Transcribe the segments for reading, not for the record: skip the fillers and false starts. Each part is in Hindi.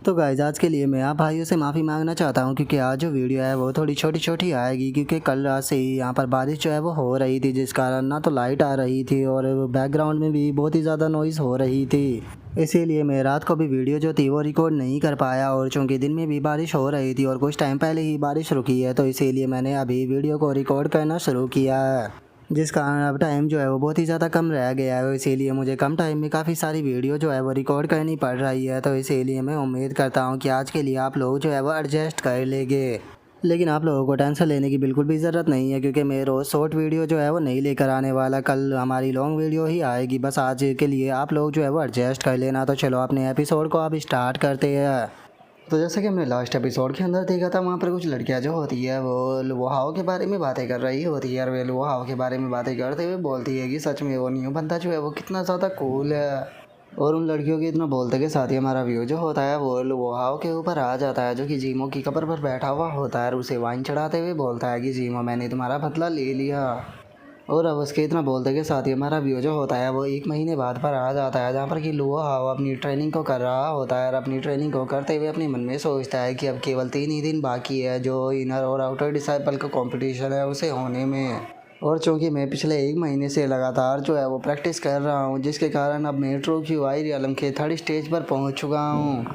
तो गाइस आज के लिए मैं आप भाइयों से माफ़ी मांगना चाहता हूं क्योंकि आज जो वीडियो है वो थोड़ी छोटी छोटी आएगी क्योंकि कल रात से ही यहाँ पर बारिश जो है वो हो रही थी, जिस कारण ना तो लाइट आ रही थी और बैकग्राउंड में भी बहुत ही ज़्यादा नॉइज़ हो रही थी। इसीलिए मैं रात को भी वीडियो जो थी वो रिकॉर्ड नहीं कर पाया और चूँकि दिन में भी बारिश हो रही थी और कुछ टाइम पहले ही बारिश रुकी है, तो इसीलिए मैंने अभी वीडियो को रिकॉर्ड करना शुरू किया है, जिस कारण अब टाइम जो है वो बहुत ही ज़्यादा कम रह गया है। इसीलिए मुझे कम टाइम में काफ़ी सारी वीडियो जो है वो रिकॉर्ड करनी पड़ रही है। तो इसीलिए मैं उम्मीद करता हूँ कि आज के लिए आप लोग जो है वो एडजस्ट कर लेंगे। लेकिन आप लोगों को टेंशन लेने की बिल्कुल भी ज़रूरत नहीं है क्योंकि मैं रोज़ शॉर्ट वीडियो जो है वो नहीं लेकर आने वाला, कल हमारी लॉन्ग वीडियो ही आएगी। बस आज के लिए आप लोग जो है वो एडजस्ट कर लेना। तो चलो अपने एपिसोड को अब स्टार्ट करते हैं। तो जैसे कि हमने लास्ट एपिसोड के अंदर देखा था, वहाँ पर कुछ लड़कियाँ जो होती है वो लुहाओं के बारे में बातें कर रही होती है और वे लुहाओं के बारे में बातें करते हुए बोलती है कि सच में वो न्यू बंदा जो है वो कितना ज़्यादा कूल है। और उन लड़कियों के इतना बोलते के साथ ही हमारा व्यू जो होता है वो लुहाओं के ऊपर आ जाता है, जो कि जीमो की कब्र पर बैठा हुआ होता है और उसे वाइन चढ़ाते हुए बोलता है कि जीमो मैंने तुम्हारा बदला ले लिया। और अब उसके इतना बोलते के साथ ही हमारा व्यू जो होता है वो 1 महीने बाद पर आ जाता है, जहाँ पर कि लुहाओ अपनी ट्रेनिंग को कर रहा होता है और अपनी ट्रेनिंग को करते हुए अपने मन में सोचता है कि अब केवल 3 ही दिन बाकी है जो इनर और आउटर डिसाइपल का कंपटीशन है उसे होने में। और चूँकि मैं पिछले 1 महीने से लगातार जो है वो प्रैक्टिस कर रहा हूँ, जिसके कारण अब मैं ट्रू क्यूआई रियलम के 3rd स्टेज पर पहुँच चुका हूँ।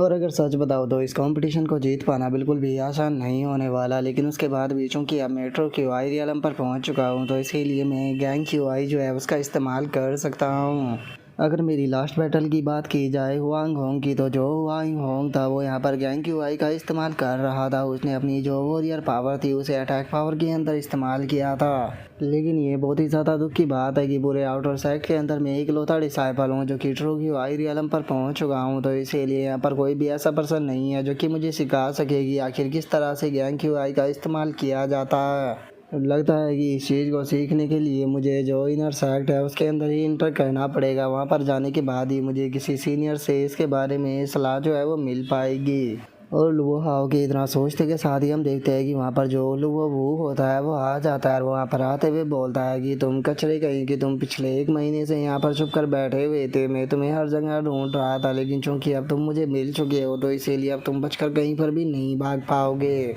और अगर सच बताओ तो इस कंपटीशन को जीत पाना बिल्कुल भी आसान नहीं होने वाला, लेकिन उसके बाद भी चूँकि अब मेट्रो क्यूआई रियलम पर पहुंच चुका हूं तो इसीलिए मैं गैंग क्यूआई जो है उसका इस्तेमाल कर सकता हूं। अगर मेरी लास्ट बैटल की बात की जाए हुआंग होंग की, तो जो हुआंग होंग था वो यहाँ पर गैंग क्यूआई का इस्तेमाल कर रहा था। उसने अपनी जो वॉरियर पावर थी उसे अटैक पावर के अंदर इस्तेमाल किया था। लेकिन ये बहुत ही ज़्यादा दुख की बात है कि पूरे आउटर साइड के अंदर मैं इकलौता डिसाइपल हूँ जो कि ट्रू क्यूआई रियलम पर पहुँच चुका हूँ। तो इसीलिए यहाँ पर कोई भी ऐसा पर्सन नहीं है जो कि मुझे सिखा सकेगी आखिर किस तरह से गैंग क्यूआई का इस्तेमाल किया जाता है। लगता है कि इस चीज़ को सीखने के लिए मुझे जो इनर सेक्ट है उसके अंदर ही इंटर करना पड़ेगा। वहाँ पर जाने के बाद ही मुझे किसी सीनियर से इसके बारे में सलाह जो है वो मिल पाएगी। और लुहाओ के इतना सोचते के साथ ही हम देखते हैं कि वहाँ पर जो लुवो होता है वो आ जाता है और वहाँ पर आते हुए बोलता है कि तुम कचरे कहीं कि तुम पिछले 1 महीने से यहाँ पर छुप कर बैठे हुए थे। मैं तुम्हें हर जगह ढूंढ रहा था, लेकिन चूंकि अब तुम मुझे मिल चुके हो तो इसीलिए अब तुम बचकर कहीं पर भी नहीं भाग पाओगे।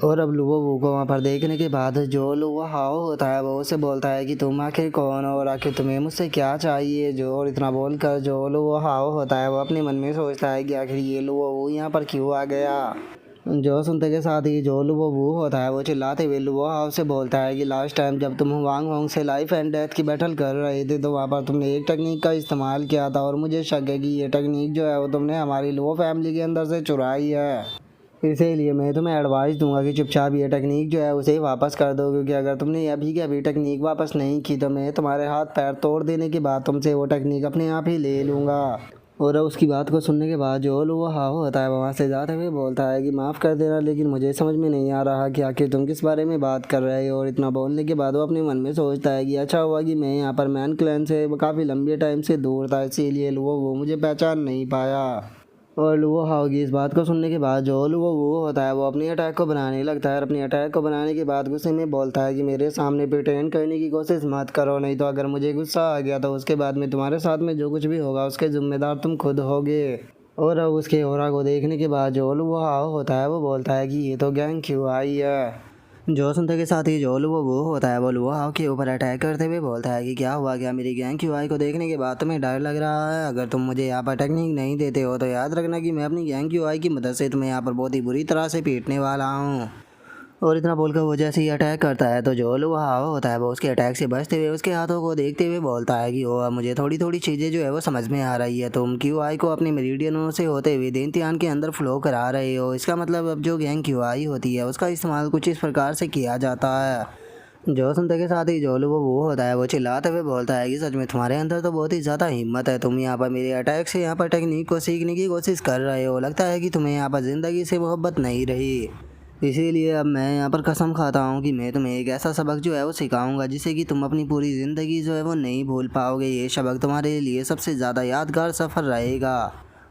और अब लुवो को वहाँ पर देखने के बाद जो लुहाओ होता है वो उसे बोलता है कि तुम आखिर कौन हो और आखिर तुम्हें मुझसे क्या चाहिए। जो और इतना बोलकर जो लुहाओ होता है वो अपने मन में सोचता है कि आखिर ये लुवो यहाँ पर क्यों आ गया। जो सुनते के साथ ही जो लुवो होता है वो चिल्लाते हुए लुहाओ से बोलता है कि लास्ट टाइम जब तुम वांग होंग से लाइफ एंड डेथ की बैटल कर रहे थे तो वहाँ पर तुमने एक टेक्निक का इस्तेमाल किया था और मुझे शक है कि ये टेक्निक जो है वो तुमने हमारी लुवो फैमिली के अंदर से चुराई है। इसीलिए मैं तुम्हें एडवाइस दूंगा कि चुपचाप ये टेक्निक जो है उसे वापस कर दो, क्योंकि अगर तुमने अभी के अभी टेक्निक वापस नहीं की तो मैं तुम्हारे हाथ पैर तोड़ देने के बाद तुमसे वो टेक्निक अपने आप ही ले लूँगा। और उसकी बात को सुनने के बाद जो लुहाओ होता है वहाँ से जाते हुए बोलता है कि माफ़ कर देना, लेकिन मुझे समझ में नहीं आ रहा कि आखिर तुम किस बारे में बात कर रहे हो। और इतना बोलने के बाद वो अपने मन में सोचता है कि अच्छा हुआ कि मैं यहाँ पर मैन क्लैन से काफ़ी लंबे टाइम से दूर था, इसीलिए वो मुझे पहचान नहीं पाया। और लुहाओ की इस बात को सुनने के बाद जो लुवो होता है वो अपनी अटैक को बनाने लगता है और अपनी अटैक को बनाने के बाद गुस्से में बोलता है कि मेरे सामने प्रिटेंड करने की कोशिश मत करो, नहीं तो अगर मुझे गुस्सा आ गया तो उसके बाद में तुम्हारे साथ में जो कुछ भी होगा उसके जिम्मेदार तुम खुद होगे। और अब उसके ऑरा को देखने के बाद जो लुहाओ होता है वो बोलता है कि ये तो गैंग क्यूआई है। जो सुनते के साथ ही जो वो होता है वो लुहाओ के ऊपर अटैक करते हुए बोलता है कि क्या हुआ, क्या मेरी गैंग क्यूआई को देखने के बाद तुम्हें डर लग रहा है। अगर तुम मुझे यहाँ पर टेक्निक नहीं देते हो तो याद रखना कि मैं अपनी गैंग क्यूआई की मदद से तुम्हें यहाँ पर बहुत ही बुरी तरह से पीटने वाला हूँ। और इतना बोलकर वो जैसे ही अटैक करता है तो जो लुहाओ होता है वो उसके अटैक से बचते हुए उसके हाथों को देखते हुए बोलता है कि ओ मुझे थोड़ी थोड़ी चीज़ें जो है वो समझ में आ रही है। तुम क्यूआई को अपने मेरिडियनों से होते हुए देंतियान के अंदर फ्लो करा रहे हो। इसका मतलब अब जो गैंग क्यूआई होती है उसका इस्तेमाल कुछ इस प्रकार से किया जाता है। जो सुनते के साथ ही जो वो होता है वो चिल्लाते हुए बोलता है कि सच में तुम्हारे अंदर तो बहुत ही ज़्यादा हिम्मत है। तुम यहाँ पर मेरे अटैक से यहाँ पर टेक्निक को सीखने की कोशिश कर रहे हो। लगता है कि तुम्हें यहाँ पर ज़िंदगी से मोहब्बत नहीं रही। इसीलिए अब मैं यहाँ पर कसम खाता हूँ कि मैं तुम्हें एक ऐसा सबक जो है वो सिखाऊंगा जिससे कि तुम अपनी पूरी ज़िंदगी जो है वो नहीं भूल पाओगे। ये सबक तुम्हारे लिए सबसे ज़्यादा यादगार सफ़र रहेगा।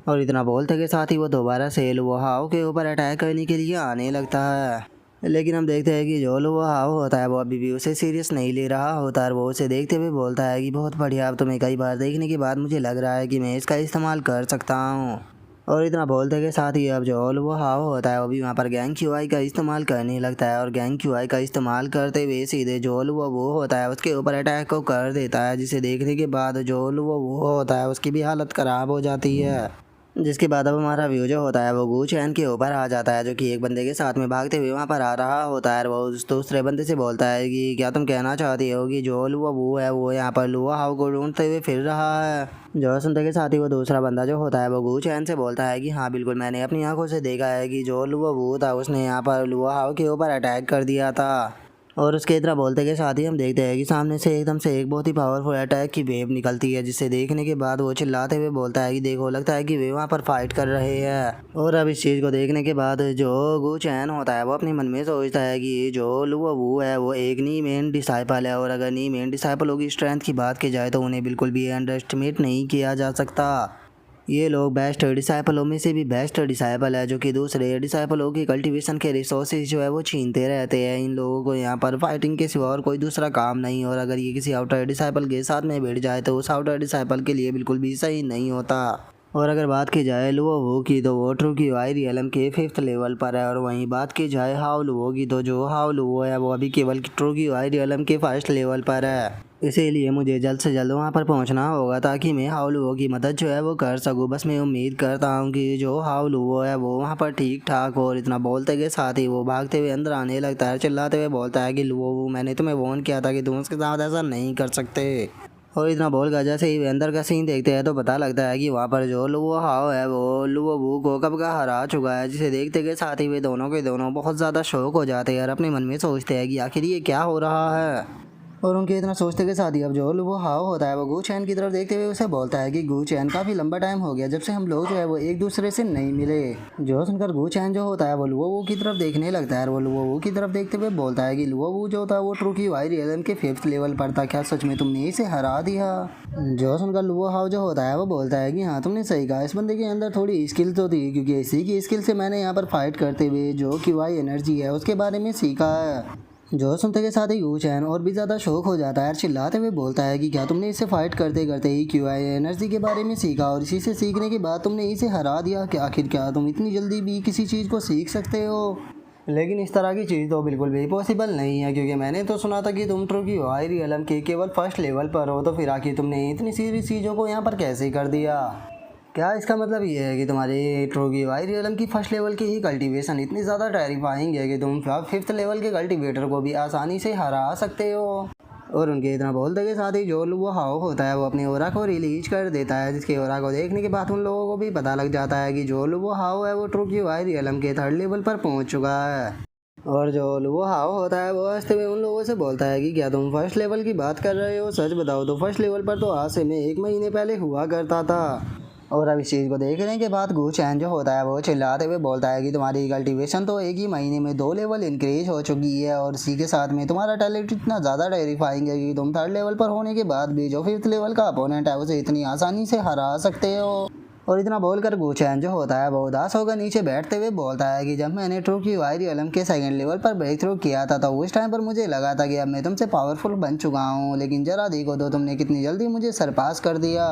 और इतना बोलते के साथ ही वो दोबारा से लुहाओ के ऊपर अटैक करने के लिए आने लगता है। लेकिन हम देखते हैं कि जो लुहाओ होता है वो अभी भी उसे सीरियस नहीं ले रहा होता और वो उसे देखते हुए बोलता है कि बहुत बढ़िया, अब तुम्हें कई बार देखने के बाद मुझे लग रहा है कि मैं इसका इस्तेमाल कर सकता हूँ। और इतना बोलते के साथ ही अब जो वो हाव होता है वो भी वहाँ पर गैंग क्यूआई का इस्तेमाल करने लगता है और गैंग क्यूआई का इस्तेमाल करते हुए सीधे जोल वो होता है उसके ऊपर अटैक को कर देता है, जिसे देखने के बाद जोल वो होता है उसकी भी हालत ख़राब हो जाती है। जिसके बाद अब हमारा व्यू जो होता है वो गू चैन के ऊपर आ जाता है, जो कि एक बंदे के साथ में भागते हुए वहाँ पर आ रहा होता है। वो उस दूसरे बंदे से बोलता है कि क्या तुम कहना चाहती हो कि जो लुआ वो है वो यहाँ पर लुआ हाउ को ढूंढते हुए फिर रहा है। जो सुनते के साथ ही वो दूसरा बंदा जो होता है वो गू चैन से बोलता है कि हाँ बिल्कुल, मैंने अपनी आंखों से देखा है कि जो लुआ वो था उसने यहाँ पर लुआ हाउ के ऊपर अटैक कर दिया था। और उसके इतना बोलते के साथ ही हम देखते हैं कि सामने से एकदम से एक बहुत ही पावरफुल अटैक की वेव निकलती है, जिसे देखने के बाद वो चिल्लाते हुए बोलता है कि देखो, लगता है कि वे वहाँ पर फाइट कर रहे हैं। और अब इस चीज़ को देखने के बाद जो गू चैन होता है वो अपने मन में सोचता है कि जो लुआ वो है वो एक नी मेन डिसाइपल है, और अगर नी मेन डिसाइपलों की स्ट्रेंथ की बात की जाए तो उन्हें बिल्कुल भी अंडर एस्टिमेट नहीं किया जा सकता। ये लोग बेस्ट डिसाइपलों में से भी बेस्ट डिसाइपल है, जो कि दूसरे डिसाइपलों की कल्टीवेशन के रिसोर्सेज जो है वो छीनते रहते हैं। इन लोगों को यहाँ पर फाइटिंग के सिवा और कोई दूसरा काम नहीं, और अगर ये किसी आउटर डिसाइपल के साथ में बैठ जाए तो उस आउटर डिसाइपल के लिए बिल्कुल भी सही नहीं होता। और अगर बात की जाए लुओ वो की तो वो ट्रू की वाई रियलम के 5th लेवल पर है, और वहीं बात की जाए हाउ लुओ की तो जो हाउ लुओ है वो अभी केवल ट्रू की वाई रियलम के 1st लेवल पर है। इसीलिए मुझे जल्द से जल्द वहाँ पर पहुँचना होगा ताकि मैं हाउ लुओ की मदद जो है वो कर सकूँ। बस मैं उम्मीद करता हूँ कि जो हाउ लुओ है वो वहाँ पर ठीक ठाक हो। और इतना बोलते के साथ ही वो भागते हुए अंदर आने लगता है, चिल्लाते हुए बोलता है कि लुओ मैंने तुम्हें वार्न किया था कि तुम उसके साथ ऐसा नहीं कर सकते। और इतना बोलकर जैसे ही वे अंदर का सीन देखते हैं तो पता लगता है कि वहाँ पर जो लुओ हाओ है वो लुओ वू को कब का हरा चुका है, जिसे देखते के साथ ही वे दोनों के दोनों बहुत ज़्यादा शौक हो जाते हैं और अपने मन में सोचते हैं कि आखिर ये क्या हो रहा है। और उनके इतना सोचते के साथ ही अब जो वो हाव होता है वो गू चैन की तरफ देखते हुए उसे बोलता है कि गू चैन, काफ़ी लंबा टाइम हो गया जब से हम लोग जो है वो एक दूसरे से नहीं मिले। जो सुनकर गू चैन जो होता है वो लुओ वो की तरफ देखने लगता है, और वो लुओ वो की तरफ देखते हुए बोलता है कि लुओ वो जो था वो ट्रू की वाई रियलम के 5th लेवल पर था, क्या सच में तुमने इसे हरा दिया। जो सुनकर लुओ हाव जो होता है वो बोलता है कि हाँ तुमने सही कहा, इस बंदे के अंदर थोड़ी स्किल तो थी, क्योंकि इसी की स्किल से मैंने यहाँ पर फाइट करते हुए जो की वाई एनर्जी है उसके बारे में सीखा है। जो सुनते के साथ ही गू चैन और भी ज़्यादा शौक हो जाता है, चिल्लाते हुए बोलता है कि क्या तुमने इससे फाइट करते करते ही क्यूआई एनर्जी के बारे में सीखा, और इसी से सीखने के बाद तुमने इसे हरा दिया। कि आखिर क्या तुम इतनी जल्दी भी किसी चीज़ को सीख सकते हो? लेकिन इस तरह की चीज़ तो बिल्कुल भी पॉसिबल नहीं है, क्योंकि मैंने तो सुना था कि तुम ट्रू की वाई रियलम के केवल 1st लेवल पर हो, तो फिर आखिर तुमने इतनी सीधी चीज़ों को यहाँ पर कैसे कर दिया? क्या इसका मतलब ये है कि तुम्हारी ट्रू की वाई रियलम की 1st लेवल की ही कल्टीवेशन इतनी ज़्यादा टेरिफाइंग है कि तुम 5th लेवल के कल्टीवेटर को भी आसानी से हरा सकते हो? और उनके इतना बोलते के साथ ही जो वो हाव होता है वो अपने ओरा को रिलीज कर देता है, जिसके ओरा को देखने के बाद उन लोगों को भी पता लग जाता है कि जो वो हाव है वो ट्रू की वाई रियलम के 3rd लेवल पर पहुंच चुका है। और जो वो हाव होता है वो हंसते हुए उन लोगों से बोलता है कि क्या तुम 1st लेवल की बात कर रहे हो? सच बताओ तो 1st लेवल पर तो आज से मैं 1 महीने पहले हुआ करता था। और अब इस चीज़ को देखने के बाद गू चैन जो होता है वो चिल्लाते हुए बोलता है कि तुम्हारी कल्टीवेशन तो एक ही महीने में 2 लेवल इंक्रीज हो चुकी है, और इसी के साथ में तुम्हारा टैलेंट इतना ज़्यादा टेरिफाइंग है कि तुम 3rd लेवल पर होने के बाद भी जो 5th लेवल का अपोनेंट है उसे इतनी आसानी से हरा सकते हो। और इतना बोलकर गू चैन जो होता है वो उदास होकर नीचे बैठते हुए बोलता है कि जब मैंने ट्रू की वाई रियलम के 2nd लेवल पर ब्रेक थ्रू किया था तो उस टाइम पर मुझे लगा था कि अब मैं तुमसे पावरफुल बन चुका हूँ, लेकिन जरा देखो तो तुमने कितनी जल्दी मुझे सरपास कर दिया।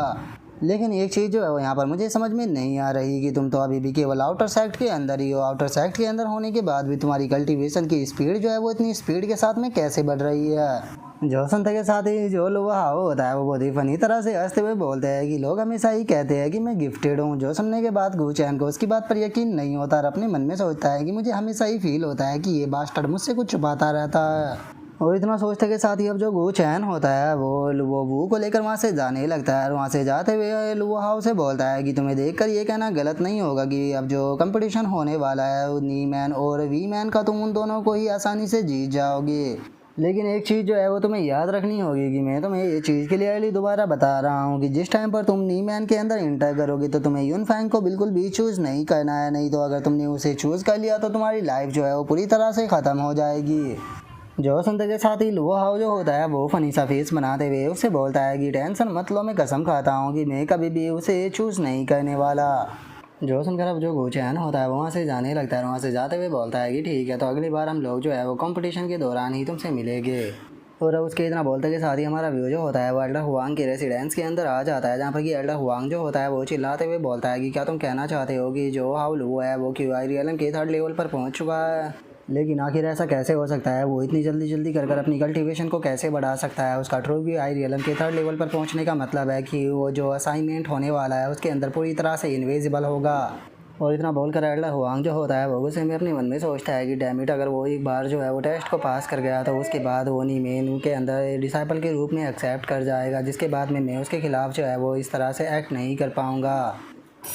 लेकिन एक चीज़ जो है वो यहाँ पर मुझे समझ में नहीं आ रही कि तुम तो अभी भी केवल आउटर सेक्ट के अंदर ही हो। आउटर सेक्ट के अंदर होने के बाद भी तुम्हारी कल्टीवेशन की स्पीड जो है वो इतनी स्पीड के साथ में कैसे बढ़ रही है। जो सुनते के साथ ही जो लोग हाव होता है वो बहुत ही फनी तरह से हंसते हुए बोलते हैं कि लोग हमेशा ही कहते हैं कि मैं गिफ्टेड हूँ। जो सुनने के बाद गू चैन को उसकी बात पर यकीन नहीं होता और अपने मन में सोचता है कि मुझे हमेशा ही फील होता है कि ये बास्टर्ड मुझसे कुछ छुपाता रहता है। और इतना सोचते के साथ ही अब जो गू चैन होता है वो वू को लेकर वहाँ से जाने लगता है, और वहाँ से जाते हुए लुओ हाउ से बोलता है कि तुम्हें देखकर ये कहना गलत नहीं होगा कि अब जो कंपटीशन होने वाला है नी मैन और वी मैन का, तुम उन दोनों को ही आसानी से जीत जाओगे। लेकिन एक चीज़ जो है वो तुम्हें याद रखनी होगी कि मैं तुम्हें ये चीज़ क्लियरली दोबारा बता रहा हूँ कि जिस टाइम पर तुम नी मैन के अंदर इंटर करोगे तो तुम्हें यून फैंग को बिल्कुल भी चूज़ नहीं करना है, नहीं तो अगर तुमने उसे चूज़ कर लिया तो तुम्हारी लाइफ जो है वो पूरी तरह से ख़त्म हो जाएगी। जो सुनते के साथ ही लुओ हाउ जो होता है वो फनी सा फेस बनाते हुए उससे बोलता है कि टेंशन मत लो, मैं कसम खाता हूँ कि मैं कभी भी उसे चूज़ नहीं करने वाला। जो सुनकर अब जो गू चैन होता है वो वहाँ से जाने लगता है, वहाँ से जाते हुए बोलता है कि ठीक है, तो अगली बार हम लोग जो है वो कंपटीशन के दौरान ही तुमसे मिलेंगे। और अब उसके इतना बोलते के साथ ही हमारा व्यू जो होता है वो एल्डर हुआंग के रेसिडेंस के अंदर आ जाता है, जहाँ पर कि एल्डर हुआंग जो होता है वो चिल्लाते हुए बोलता है कि क्या तुम कहना चाहते हो कि जो हाउ लू है वो क्यू आई रियलम के 3rd लेवल पर पहुँच चुका है। लेकिन आखिर ऐसा कैसे हो सकता है, वो इतनी जल्दी जल्दी कर अपनी कल्टीवेशन को कैसे बढ़ा सकता है। उसका ट्रू क्यू आई रियलम के 3rd लेवल पर पहुंचने का मतलब है कि वो जो असाइनमेंट होने वाला है उसके अंदर पूरी तरह से इनविजिबल होगा। और इतना बोलकर एल्डर हुआंग जो होता है वो गुस्से में अपने मन में सोचता है कि डैमिट, अगर वो एक बार जो है वो टेस्ट को पास कर गया तो उसके बाद वो नीमेन के अंदर डिसाइपल के रूप में एक्सेप्ट कर जाएगा, जिसके बाद में मैं उसके खिलाफ जो है वो इस तरह से एक्ट नहीं कर पाऊँगा।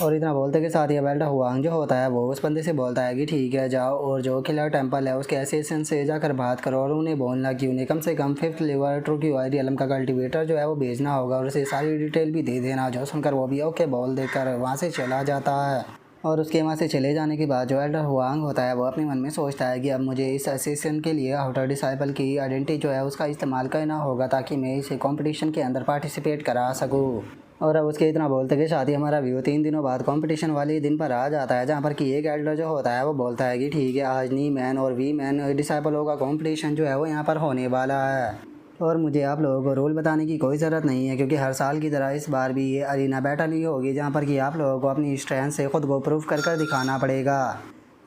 और इतना बोलते के साथ ही अब एल्डर हुआंग जो होता है वो उस बंदे से बोलता है कि ठीक है जाओ और जो किलर टेम्पल है उसके एसेसन से जाकर बात करो और उन्हें बोलना कि उन्हें कम से कम 5th level true Q I realm का कल्टीवेटर जो है वो भेजना होगा और उसे सारी डिटेल भी दे देना। जो सुनकर वो भी ओके बोल देकर वहाँ से चला जाता है। और उसके वहाँ से चले जाने के बाद जो एल्डर हुआंग होता है वो अपने मन में सोचता है कि अब मुझे इस असिस्टेंट के लिए आउटर डिसाइपल की आइडेंटिटी जो है उसका इस्तेमाल करना होगा ताकि मैं इसे कंपटीशन के अंदर पार्टिसिपेट करा सकूँ। और अब उसके इतना बोलते के साथ ही हमारा व्यू 3 दिनों बाद कंपटीशन वाले दिन पर आ जाता है, जहाँ पर कि एक एल्डर जो होता है वो बोलता है कि ठीक है आज नी मैन और वी मैन डिसाइपलों का कंपटीशन जो है वो यहाँ पर होने वाला है और मुझे आप लोगों को रोल बताने की कोई ज़रूरत नहीं है, क्योंकि हर साल की तरह इस बार भी ये अरीना बैटल ही होगी, जहाँ पर कि आप लोगों को अपनी स्ट्रेंथ से ख़ुद को प्रूव कर दिखाना पड़ेगा।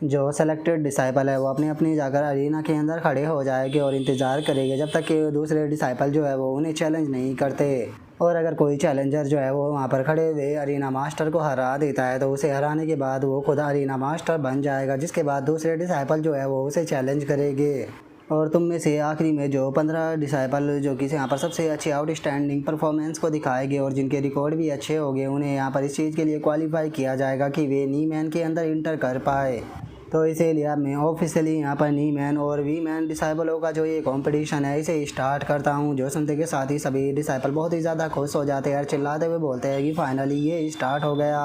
जो सेलेक्टेड डिसाइपल है वो अपनी अपनी जाकर अरीना के अंदर खड़े हो जाएंगे और इंतज़ार करेंगे जब तक कि दूसरे डिसाइपल जो है वो उन्हें चैलेंज नहीं करते। और अगर कोई चैलेंजर जो है वो वहाँ पर खड़े हुए अरीना मास्टर को हरा देता है तो उसे हराने के बाद वो खुद अरीना मास्टर बन जाएगा, जिसके बाद दूसरे डिसाइपल जो है वो उसे चैलेंज करेंगे। और तुम में से आखिरी में जो 15 डिसाइपल जो कि यहाँ पर सबसे अच्छी आउटस्टैंडिंग परफॉर्मेंस को दिखाएंगे और जिनके रिकॉर्ड भी अच्छे होंगे, उन्हें यहाँ पर इस चीज़ के लिए क्वालिफाई किया जाएगा कि वे नी मैन के अंदर इंटर कर पाए। तो इसीलिए मैं ऑफिशियली यहाँ पर नी मैन और वी मैन डिसाइपलों का जो ये कंपटीशन है इसे स्टार्ट करता हूँ। जो सुनते के साथ ही सभी डिसाइपल बहुत ही ज़्यादा खुश हो जाते हैं और चिल्लाते हुए बोलते हैं कि फाइनली ये स्टार्ट हो गया।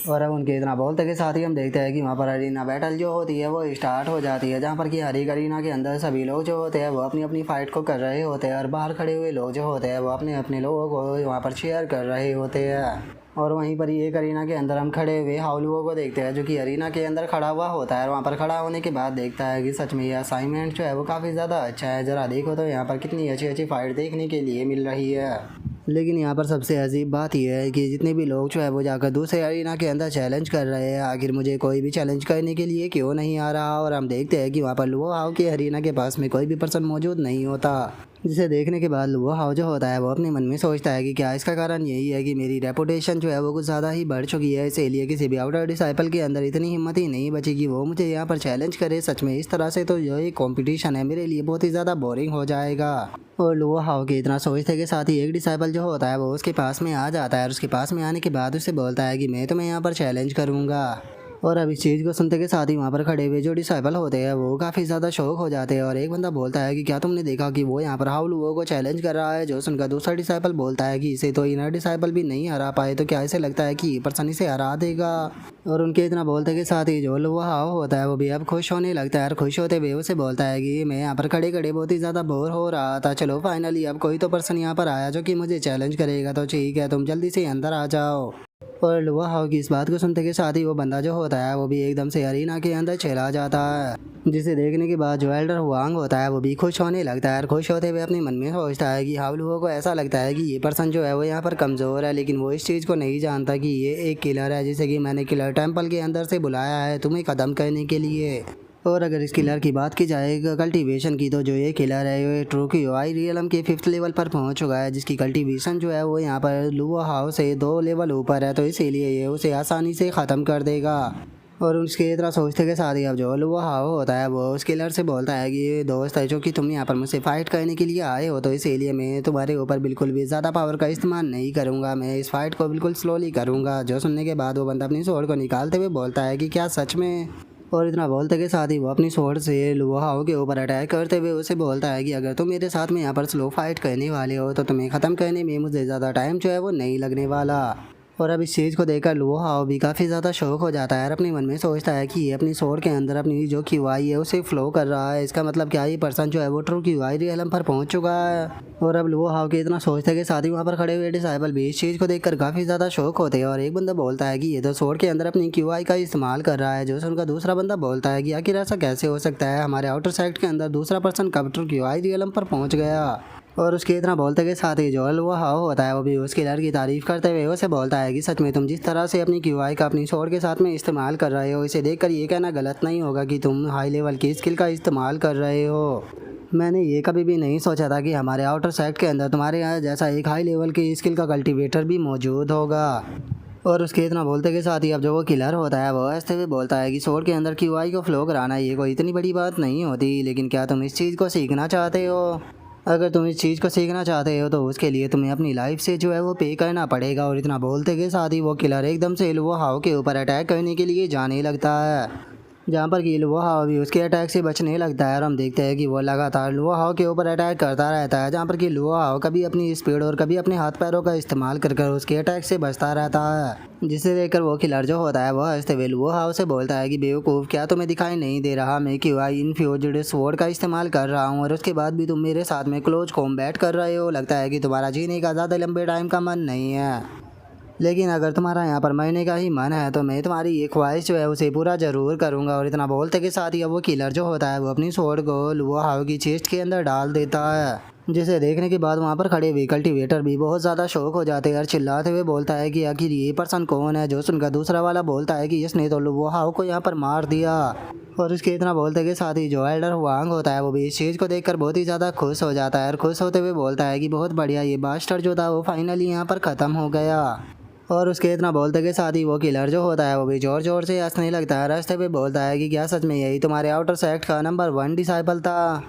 और अब उनके इतना बोलते के साथ ही हम देखते हैं कि वहाँ पर अरीना बैटल जो होती है वो स्टार्ट हो जाती है, जहाँ पर कि हर एक अरीना के अंदर सभी लोग जो होते हैं वो अपनी अपनी फ़ाइट को कर रहे होते हैं और बाहर खड़े हुए लोग जो होते हैं वो अपने अपने लोगों को वहाँ पर चीयर कर रहे होते हैं। और वहीं पर एक अरीना के अंदर हम खड़े हुए हाउलुओ को देखते हैं जो कि अरीना के अंदर खड़ा हुआ होता है और वहाँ पर खड़ा होने के बाद देखता है कि सच में ये असाइनमेंट जो है वो काफ़ी ज़्यादा अच्छा है। ज़रा देखो तो यहाँ पर कितनी अच्छी अच्छी फ़ाइट देखने के लिए मिल रही है। लेकिन यहाँ पर सबसे अजीब बात यह है कि जितने भी लोग जो है वो जाकर दूसरे अरीना के अंदर चैलेंज कर रहे हैं, आखिर मुझे कोई भी चैलेंज करने के लिए क्यों नहीं आ रहा। और हम देखते हैं कि वहाँ पर लुओ हाउ के अरीना के पास में कोई भी पर्सन मौजूद नहीं होता, जिसे देखने के बाद लुओ हाउ जो होता है वो अपने मन में सोचता है कि क्या इसका कारण यही है कि मेरी रेपुटेशन जो है वो कुछ ज़्यादा ही बढ़ चुकी है, इसीलिए किसी भी आउटर डिसाइपल के अंदर इतनी हिम्मत ही नहीं बची कि वो मुझे यहाँ पर चैलेंज करे। सच में इस तरह से तो ये कॉम्पिटिशन है मेरे लिए बहुत ही ज़्यादा बोरिंग हो जाएगा। और लुओ हाउ के इतना सोचते के साथ ही एक डिसाइपल जो होता है वो उसके पास में आ जाता है और उसके पास में आने के बाद उससे बोलता है कि मैं तुम्हें यहाँ पर चैलेंज करूँगा। और अब इस चीज़ को सुनते के साथ ही वहाँ पर खड़े हुए जो डिसाइपल होते हैं वो काफ़ी ज़्यादा शौक हो जाते हैं और एक बंदा बोलता है कि क्या तुमने देखा कि वो यहाँ पर हाउलुओ को चैलेंज कर रहा है। जो सुनकर दूसरा डिसाइपल बोलता है कि इसे तो इनर डिसाइपल भी नहीं हरा पाए तो क्या इसे लगता है कि ये पर्सन इसे हरा देगा। और उनके इतना बोलते के साथ ही जो लुओ हाउ होता है वो भी अब खुश होने लगता है और खुश होते हुए उसे बोलता है कि मैं यहाँ पर खड़े खड़े बहुत ही ज़्यादा बोर हो रहा था, चलो फाइनली अब कोई तो पर्सन यहाँ पर आया जो कि मुझे चैलेंज करेगा, तो ठीक है तुम जल्दी से अंदर आ जाओ। और लुओ हाउ की इस बात को सुनते के साथ ही वो बंदा जो होता है वो भी एकदम से अरीना के अंदर चला जाता है, जिसे देखने के बाद जो एल्डर हुआंग होता है वो भी खुश होने लगता है और खुश होते हुए अपने मन में सोचता है कि हाउलुओ को ऐसा लगता है कि ये पर्सन जो है वो यहाँ पर कमज़ोर है, लेकिन वो इस चीज़ को नहीं जानता कि ये एक किलर है जिसे कि मैंने किलर टेम्पल के अंदर से बुलाया है तुम्हें ख़त्म करने के लिए। और अगर इस किलर की बात की जाए कल्टीवेशन की, तो जो ये किलर है ये ट्रू क्यू आई रियलम के 5th लेवल पर पहुंच चुका है, जिसकी कल्टीवेशन जो है वो यहाँ पर लुओ हाउ से 2 लेवल ऊपर है, तो इसीलिए ये उसे आसानी से ख़त्म कर देगा। और उसके इतना सोचते के साथ ही अब जो लुओ हाउ होता है वो उस किलर से बोलता है कि ये दोस्त है जो कि तुम यहाँ पर मुझसे फ़ाइट करने के लिए आए हो, तो इसीलिए मैं तुम्हारे ऊपर बिल्कुल भी ज़्यादा पावर का इस्तेमाल नहीं करूँगा, मैं इस फाइट को बिल्कुल स्लोली करूँगा। जो सुनने के बाद वो बंदा अपनी स्वॉर्ड को निकालते हुए बोलता है कि क्या सच में। और इतना बोलते के साथ ही वो अपनी स्वॉर्ड से लुओ हाउ के ऊपर अटैक करते हुए उसे बोलता है कि अगर तुम मेरे साथ में यहाँ पर स्लो फाइट करने वाले हो तो तुम्हें ख़त्म करने में मुझे ज़्यादा टाइम जो है वो नहीं लगने वाला। और अब इस चीज़ को देखकर लुओ हाओ भी काफ़ी ज़्यादा शौक हो जाता है और अपने मन में सोचता है कि ये अपनी स्वॉर्ड के अंदर अपनी जो क्यूआई है उसे फ्लो कर रहा है। इसका मतलब क्या, ये पर्सन जो है वो ट्रू क्यूआई रियलम पर पहुंच चुका है। और अब लुओ हाओ के इतना सोचते के साथ ही वहाँ पर खड़े हुए डिसाइबल भी इस चीज़ को देखकर काफ़ी ज़्यादा शौक होते हैं। और एक बंदा बोलता है कि ये तो स्वॉर्ड के अंदर अपनी क्यूआई का इस्तेमाल कर रहा है। जो उनका दूसरा बंदा बोलता है कि आखिर ऐसा कैसे हो सकता है, हमारे आउटर साइड के अंदर दूसरा पर्सन कब ट्रू क्यूआई रियलम पर पहुँच गया। और उसके इतना बोलते के साथ ही जो लुओ हाओ होता है वो भी उस किलर की तारीफ करते हुए उसे बोलता है कि सच में तुम जिस तरह से अपनी क्यूआई का अपनी स्वॉर्ड के साथ में इस्तेमाल कर रहे हो, इसे देखकर ये कहना गलत नहीं होगा कि तुम हाई लेवल की स्किल का इस्तेमाल कर रहे हो। मैंने ये कभी भी नहीं सोचा था कि हमारे आउटर साइड के अंदर तुम्हारे यहाँ जैसा एक हाई लेवल की स्किल का कल्टीवेटर भी मौजूद होगा। और उसके इतना बोलते के साथ ही अब जो वो किलर होता है वो ऐसे हुए बोलता है कि स्वॉर्ड के अंदर क्यूआई को फ्लो कराना ये कोई इतनी बड़ी बात नहीं होती, लेकिन क्या तुम इस चीज़ को सीखना चाहते हो? अगर तुम इस चीज़ को सीखना चाहते हो तो उसके लिए तुम्हें अपनी लाइफ से जो है वो पे करना पड़ेगा। और इतना बोलते के साथ ही वो किलर एकदम से लुओ हाओ के ऊपर अटैक करने के लिए जाने लगता है, जहाँ पर कि लुओ हाओ भी उसके अटैक से बचने लगता है। और हम देखते हैं कि वो लगातार लुओ हाओ के ऊपर अटैक करता रहता है, जहाँ पर कि लुओ हाओ कभी अपनी स्पीड और कभी अपने हाथ पैरों का इस्तेमाल कर उसके अटैक से बचता रहता है। जिसे देखकर वो किलर जो होता है वह हंसते हुए लुओ हाओ से बोलता है कि बेवकूफ़, क्या तुम्हें दिखाई नहीं दे रहा मैं क्यूआई इन्फ्यूज्ड स्वॉर्ड का इस्तेमाल कर रहा हूँ और उसके बाद भी तुम मेरे साथ में क्लोज कॉम्बैट कर रहे हो। लगता है कि तुम्हारा जीने का ज़्यादा लंबे टाइम का मन नहीं है, लेकिन अगर तुम्हारा यहाँ पर मरने का ही मन है तो मैं तुम्हारी ये ख्वाहिश जो है उसे पूरा ज़रूर करूँगा। और इतना बोलते के साथ ही अब वो किलर जो होता है वो अपनी स्वॉर्ड को लुओ हाओ की चेस्ट के अंदर डाल देता है, जिसे देखने के बाद वहाँ पर खड़े हुए कल्टीवेटर भी बहुत ज़्यादा शौक हो जाते हैं और चिल्लाते हुए बोलता है कि आखिर ये पर्सन कौन है। जो सुनकर दूसरा वाला बोलता है कि इसने तो लुओ हाओ को यहाँ पर मार दिया। और उसके इतना बोलते के साथ ही जो एल्डर हुआंग होता है वो भी इस चीज़ को देखकर बहुत ही ज़्यादा खुश हो जाता है और खुश होते हुए बोलता है कि बहुत बढ़िया, ये बास्टर जो था वो फाइनली यहाँ पर ख़त्म हो गया। और उसके इतना बोलते के साथ ही वो किलर जो होता है वो भी जोर जोर से हंसने लगता है, रास्ते पे बोलता है कि क्या सच में यही तुम्हारे आउटर सेक्ट का नंबर 1 डिसाइबल था?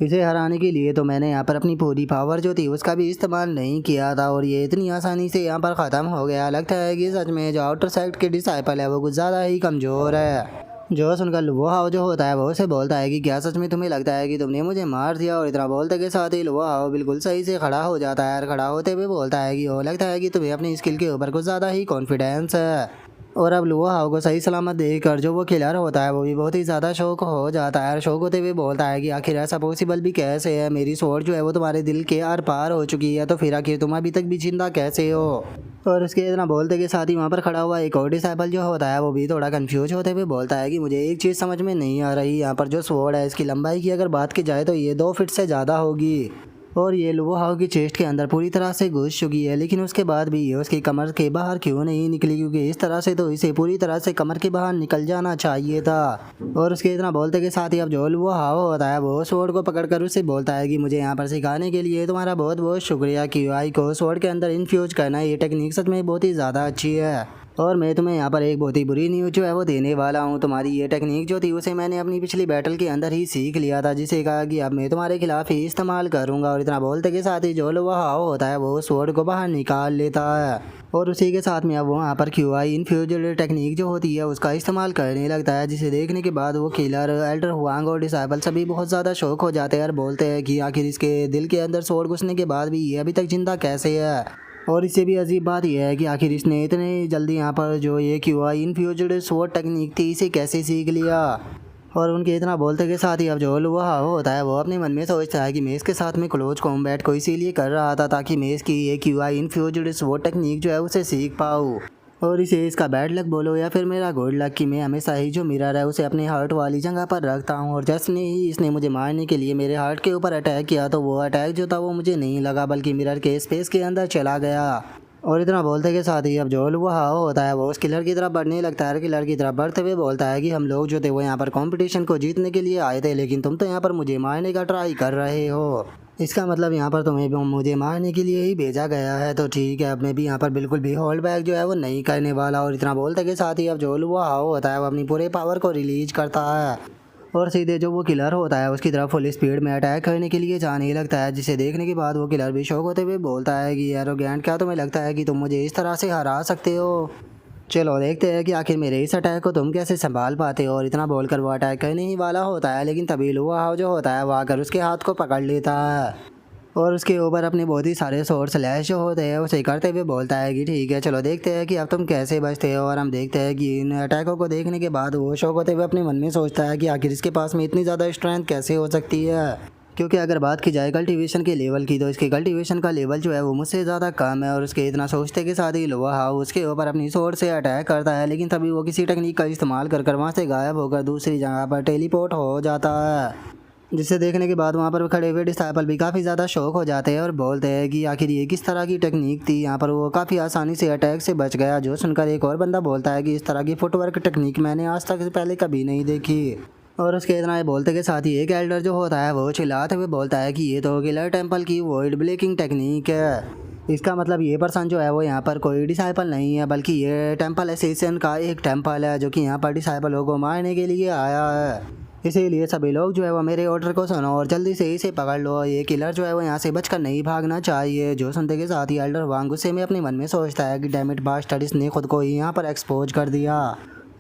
इसे हराने के लिए तो मैंने यहाँ पर अपनी पूरी पावर जो थी उसका भी इस्तेमाल नहीं किया था और ये इतनी आसानी से यहाँ पर ख़त्म हो गया। लगता है कि सच में जो आउटर सेक्ट के डिसाइबल है वो कुछ ज़्यादा ही कमज़ोर है। जो सुनकर लुओ हाओ जो होता है वो उसे बोलता है कि क्या सच में तुम्हें लगता है कि तुमने मुझे मार दिया? और इतना बोलते के साथ ही लुओ हाओ बिल्कुल सही से खड़ा हो जाता है और खड़ा होते हुए बोलता है कि वो लगता है कि तुम्हें अपनी स्किल के ऊपर कुछ ज़्यादा ही कॉन्फिडेंस है। और अब लुओ हाओ को सही सलामत देखकर जो वो किलर होता है वो भी बहुत ही ज़्यादा शौक हो जाता है और शौक होते हुए बोलता है कि आखिर ऐसा पॉसिबल भी कैसे है, मेरी स्वॉर्ड जो है वो तुम्हारे दिल के आर पार हो चुकी है, तो फिर आखिर तुम अभी तक भी जिंदा कैसे हो? और उसके इतना बोलते के साथ ही वहाँ पर खड़ा हुआ एक और डिसाइबल जो होता है वो भी थोड़ा कंफ्यूज होते हुए बोलता है कि मुझे एक चीज़ समझ में नहीं आ रही, यहाँ पर जो स्वॉर्ड है इसकी लंबाई की अगर बात की जाए तो ये 2 फीट से ज़्यादा होगी और ये लुओ हाओ की चेस्ट के अंदर पूरी तरह से घुस चुकी है, लेकिन उसके बाद भी ये उसकी कमर के बाहर क्यों नहीं निकली? क्योंकि इस तरह से तो इसे पूरी तरह से कमर के बाहर निकल जाना चाहिए था। और उसके इतना बोलते के साथ ही अब जो लुओ हाओ होता है वो स्वॉर्ड को पकड़कर उससे बोलता है कि मुझे यहाँ पर सिखाने के लिए तुम्हारा बहुत बहुत शुक्रिया। क्यूआई को स्वॉर्ड के अंदर इन्फ्यूज करना ये टेक्निक सच में बहुत ही ज़्यादा अच्छी है और मैं तुम्हें यहाँ पर एक बहुत ही बुरी न्यूज़ जो है वो देने वाला हूँ। तुम्हारी ये टेक्निक जो थी उसे मैंने अपनी पिछली बैटल के अंदर ही सीख लिया था, जिसे कहा कि अब मैं तुम्हारे खिलाफ ही इस्तेमाल करूँगा। और इतना बोलते के साथ ही जो लुओ हाओ होता है वो स्वॉर्ड को बाहर निकाल लेता है और उसी के साथ में अब वो वहाँ पर क्यूआई इन्फ्यूज्ड टेक्निक जो होती है उसका इस्तेमाल करने लगता है, जिसे देखने के बाद वो किलर, एल्डर हुआंग और डिसाइबल सभी बहुत ज़्यादा शौक हो जाते हैं और बोलते हैं कि आखिर इसके दिल के अंदर स्वॉर्ड घुसने के बाद भी ये अभी तक जिंदा कैसे है? और इससे भी अजीब बात यह है कि आखिर इसने इतने जल्दी यहाँ पर जो ये क्यूआई इन्फ्यूज्ड स्वॉर्ड टेक्निक थी इसे कैसे सीख लिया? और उनके इतना बोलते के साथ ही अब जो लुओ हाओ होता है वो अपने मन में सोचता है कि मैं इसके साथ में क्लोज कॉम्बैट को इसीलिए कर रहा था ताकि मैं इसकी ये क्यूआई इन्फ्यूज्ड स्वॉर्ड टेक्निक जो है उसे सीख पाऊँ। और इसे इसका बैड लक बोलो या फिर मेरा गुड लक कि मैं हमेशा ही जो मिरर है उसे अपने हार्ट वाली जगह पर रखता हूँ। और जैसे ही इसने मुझे मारने के लिए मेरे हार्ट के ऊपर अटैक किया तो वो अटैक जो था वो मुझे नहीं लगा बल्कि मिरर के स्पेस के अंदर चला गया। और इतना बोलते के साथ ही अब जो लुओ हाओ होता है वो उस किलर की तरफ बढ़ने लगता है। किलर की तरफ बढ़ते हुए बोलता है कि हम लोग जो थे वो यहाँ पर कंपटीशन को जीतने के लिए आए थे, लेकिन तुम तो यहाँ पर मुझे मारने का ट्राई कर रहे हो। इसका मतलब यहाँ पर तुम्हें मुझे मारने के लिए ही भेजा गया है, तो ठीक है, अब मैं भी यहाँ पर बिल्कुल भी होल्ड बैक जो है वो नहीं करने वाला। और इतना बोलते के साथ ही अब जो लुओ हाओ होता है वो अपनी पूरे पावर को रिलीज करता है और सीधे जो वो किलर होता है उसकी तरफ फुल स्पीड में अटैक करने के लिए जाने लगता है, जिसे देखने के बाद वो किलर भी शौक होते हुए बोलता है कि एरोगेंट, क्या तुम्हें लगता है कि तुम मुझे इस तरह से हरा सकते हो? चलो देखते हैं कि आखिर मेरे इस अटैक को तुम कैसे संभाल पाते हो। और इतना बोलकर वो अटैक करने ही वाला होता है, लेकिन तभी लुओ हाओ जो होता है वो आकर उसके हाथ को पकड़ लेता है और उसके ऊपर अपने बहुत ही सारे शॉट स्लैश जो होते हैं उसे करते हुए बोलता है कि ठीक है चलो देखते हैं कि अब तुम कैसे बचते हो। और हम देखते हैं कि इन अटैकों को देखने के बाद वो शौक होते हुए अपने मन में सोचता है कि आखिर इसके पास में इतनी ज़्यादा स्ट्रेंथ कैसे हो सकती है। क्योंकि अगर बात की जाए कल्टीवेशन के लेवल की तो इसके कल्टीवेशन का लेवल जो है वो मुझसे ज़्यादा कम है। और उसके इतना सोचते के साथ ही लोहा हाउ उसके ऊपर अपनी स्वॉर्ड से अटैक करता है, लेकिन तभी वो किसी टेक्निक का इस्तेमाल कर वहाँ से गायब होकर दूसरी जगह पर टेलीपोर्ट हो जाता है। जिसे देखने के बाद वहाँ पर खड़े हुए डिसाइपल भी काफ़ी ज़्यादा शौक हो जाते हैं और बोलते हैं कि आखिर ये किस तरह की टेक्निक थी। यहाँ पर वो काफ़ी आसानी से अटैक से बच गया। जो सुनकर एक और बंदा बोलता है कि इस तरह की फुटवर्क टेक्निक मैंने आज तक पहले कभी नहीं देखी। और उसके इतना बोलते के साथ ही एक एल्डर जो होता है वो चिल्लाते हुए बोलता है कि ये तो किलर टेम्पल की वॉइड ब्रेकिंग टेक्निक है। इसका मतलब ये पर्सन जो है वो यहाँ पर कोई डिसाइपल नहीं है, बल्कि ये टेम्पल एसेसियन का एक टेम्पल है जो कि यहाँ पर डिसाइपलों को मारने के लिए आया है। इसीलिए सभी लोग जो है वो मेरे ऑर्डर को सुनो और जल्दी से इसे पकड़ लो। ये किलर जो है वो यहाँ से बचकर नहीं भागना चाहिए। जो सुनते के साथ ही एल्डर वांग गुस्से में अपने मन में सोचता है कि डैम इट बास्टर्ड, इसने खुद को ही यहाँ पर एक्सपोज कर दिया।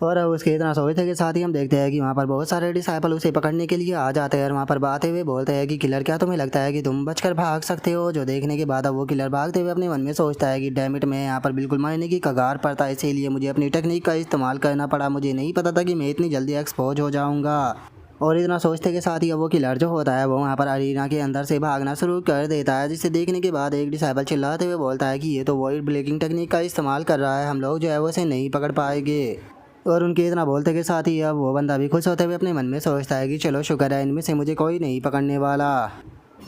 और अब उसके इतना सोचते के साथ ही हम देखते हैं कि वहाँ पर बहुत सारे डिसाइपल उसे पकड़ने के लिए आ जाते हैं और वहाँ पर बातें हुए बोलते हैं कि किलर क्या तुम्हें लगता है कि तुम बचकर भाग सकते हो। जो देखने के बाद अब वो किलर भागते हुए अपने मन में सोचता है कि डैम इट, मैं यहाँ पर बिल्कुल मरने की कगार पर था, इसीलिए मुझे अपनी टेक्निक का इस्तेमाल करना पड़ा। मुझे नहीं पता था कि मैं इतनी जल्दी एक्सपोज हो जाऊँगा। और इतना सोचते के साथ ही अब वो किलर जो होता है वो वहाँ पर अरीना के अंदर से भागना शुरू कर देता है, जिसे देखने के बाद एक डिसाइपल चिल्लाते हुए बोलता है कि ये तो वॉइड ब्रेकिंग टेक्निक का इस्तेमाल कर रहा है, हम लोग जो है वो इसे नहीं पकड़ पाएंगे। और उनके इतना बोलते के साथ ही अब वो बंदा भी खुश होते हुए अपने मन में सोचता है कि चलो शुक्र है इनमें से मुझे कोई नहीं पकड़ने वाला।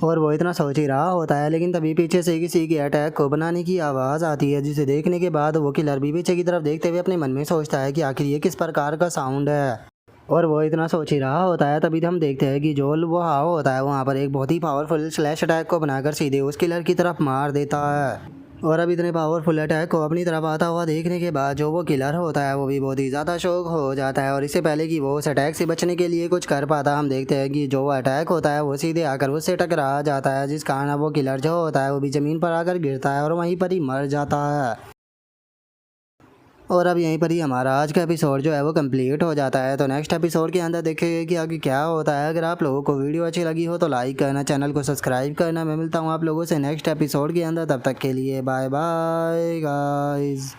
और वो इतना सोच ही रहा होता है, लेकिन तभी पीछे से किसी के अटैक को बनाने की आवाज़ आती है, जिसे देखने के बाद वो किलर भी पीछे की तरफ देखते हुए अपने मन में सोचता है कि आखिर ये किस प्रकार का साउंड है। और वो इतना सोच ही रहा होता है, तभी हम देखते हैं कि जोल वो हाव होता है वहाँ पर एक बहुत ही पावरफुल स्लैश अटैक को बनाकर सीधे उस किलर की तरफ मार देता है। और अब इतने पावरफुल अटैक को अपनी तरफ आता हुआ देखने के बाद जो वो किलर होता है वो भी बहुत ही ज़्यादा शौक हो जाता है। और इससे पहले कि वो उस अटैक से बचने के लिए कुछ कर पाता, हम देखते हैं कि जो अटैक होता है वो सीधे आकर उससे टकरा जाता है, जिस कारण वो किलर जो होता है वो भी ज़मीन पर आकर गिरता है और वहीं पर ही मर जाता है। और अब यहीं पर ही हमारा आज का एपिसोड जो है वो कंप्लीट हो जाता है। तो नेक्स्ट एपिसोड के अंदर देखेंगे कि आगे क्या होता है। अगर आप लोगों को वीडियो अच्छी लगी हो तो लाइक करना, चैनल को सब्सक्राइब करना। मैं मिलता हूँ आप लोगों से नेक्स्ट एपिसोड के अंदर, तब तक के लिए बाय बाय गाइस।